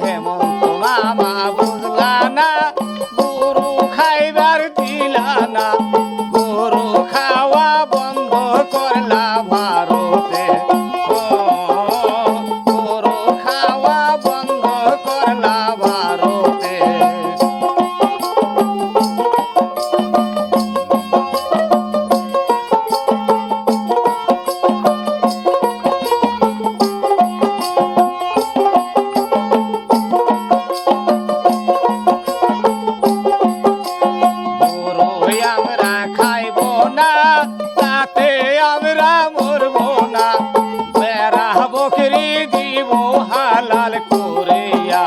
হেমন্ত মামা বুঝলা না, গরু খাইবার দিলা না, গরু খাওয়া বন্ধ করলা ভারতে, ও গরু খাওয়া বন্ধ করলা ভারতে। আমরা খাইব না তাতে আমরা মরব না, বেড়া বকরি দিব হালাল করিয়া,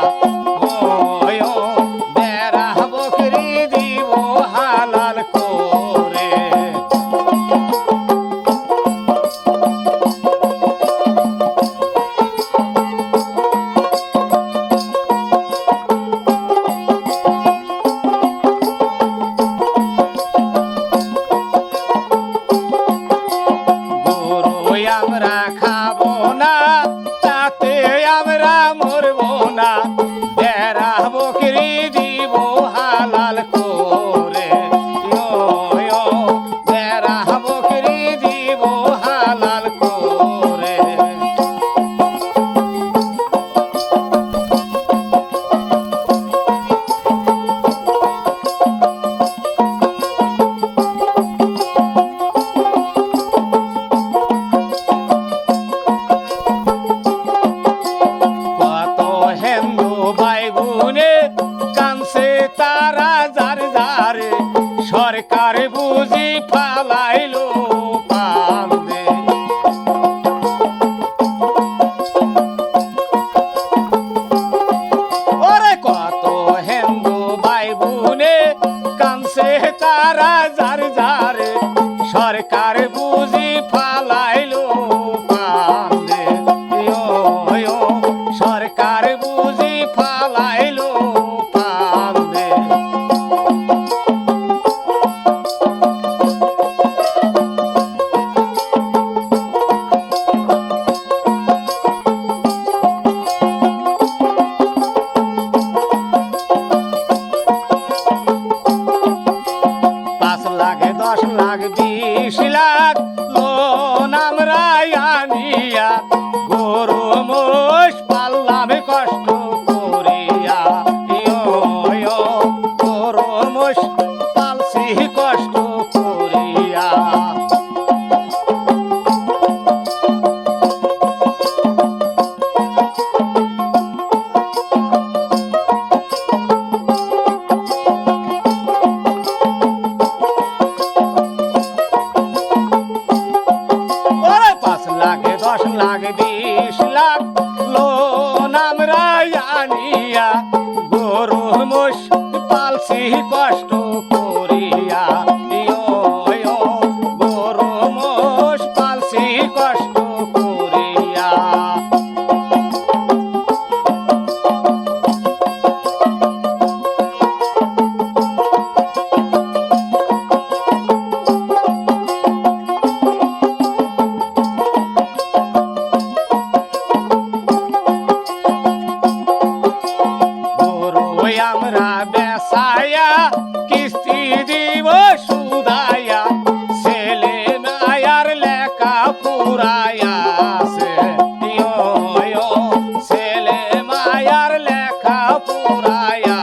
বেড়া বকরি দিব হালাল করে। আমরা খাবো না তাতে আমরা মরবো না, বেড়া বকরি দিব হালাল করে, বেড়া বকরি দিব হালাল করে। হিন্দু ভাই বোনে কানছে তারা যার যারে, সরকার বুঝি ফালাইলো কান্দে। ওরে কত হিন্দু ভাই বোনে কানছে তারা যার যারে, সরকার বুঝি ফালাইলো কান্দে, সরকার বুঝি ফালাইলো কান্দে। লাখ 10 লাখ 20 লাখ লোন আমরা আনিয়া, গরু মোষ পাললাম কষ্ট করিয়া, গরু মোষ পালছি কষ্ট করিয়া। লাখ 10 লাখ 20 লাখ লোন আমরা আনিয়া, গরু মোষ পালছি কষ্ট করিয়া, গরু মোষ পালছি কষ্ট করিয়া। আমরা বেসায়া কিস্তি দিব সুদায়া, ছেলে মায়ার লেখা পুরায়া, ছেলে মায়ার লেখা পুরায়া।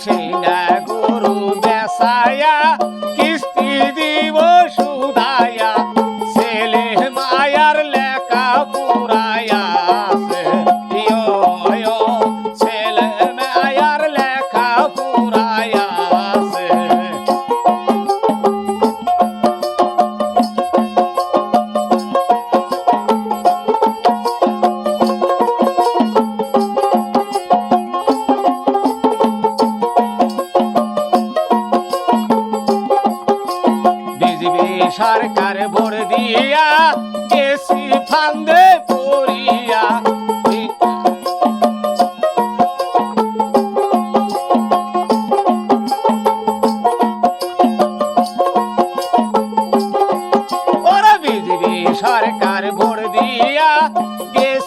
সেই না গরু বেসায়া কিস্তি দিব সুদায়া, ছেলে মায়ার লেখা পুরায়া, ছেলে মায়ার লেখা পুরায়া। সরকার ভোট দিয়া গেছি ফান্দে পড়িয়া,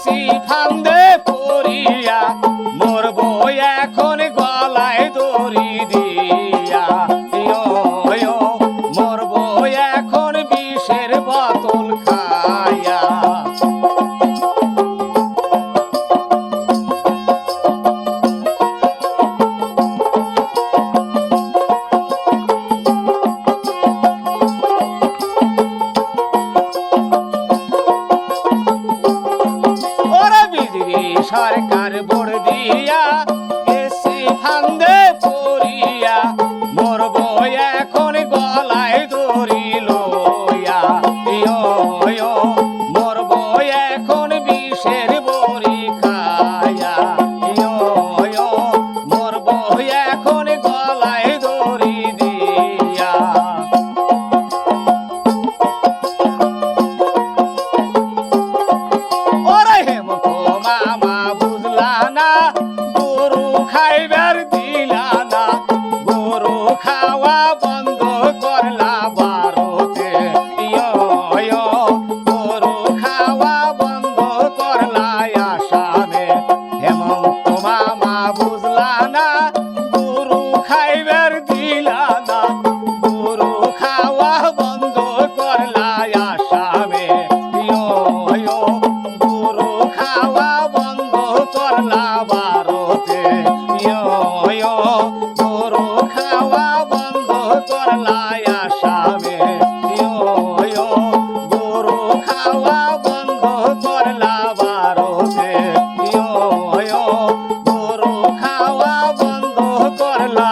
এসি ফান্দে পড়িয়া মরবো এখন গলায় দড়ি দিয়া ইয়ো ইয়ো মরবো এখন বিষের বোতল খাইয়া সরকার ভোট দিয়া এসি ফান্দে পড়িয়া মরবো এখন গলায় দড়ি লইয়া ইয়ো ইয়ো মরবো এখন বিষের বড়ি খাইয়া ইয়ো ইয়ো মরবো এখন গলায় দড়ি দিয়া ওরে হেমন্ত মামা গরু খাইবার দিলা না গরু খাওয়া বন্ধ করলা ভারতে ইয়ো ইয়ো গরু খাওয়া বন্ধ করলা আসামে হেমন্ত মামা বুঝলা না গরু খাইবার দিলা না গরু খাওয়া বন্ধ করলা আসামে ইয়ো ইয়ো গরু খাওয়া বন্ধ করলা ভারতে ইয়ো ইয়ো গরু খাওয়া বন্ধ করলা আসামে ইয়ো ইয়ো গরু খাওয়া বন্ধ করলা ভারতে ইয়ো ইয়ো গরু খাওয়া বন্ধ করলা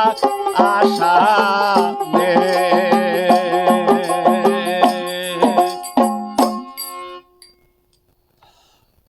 আসামে।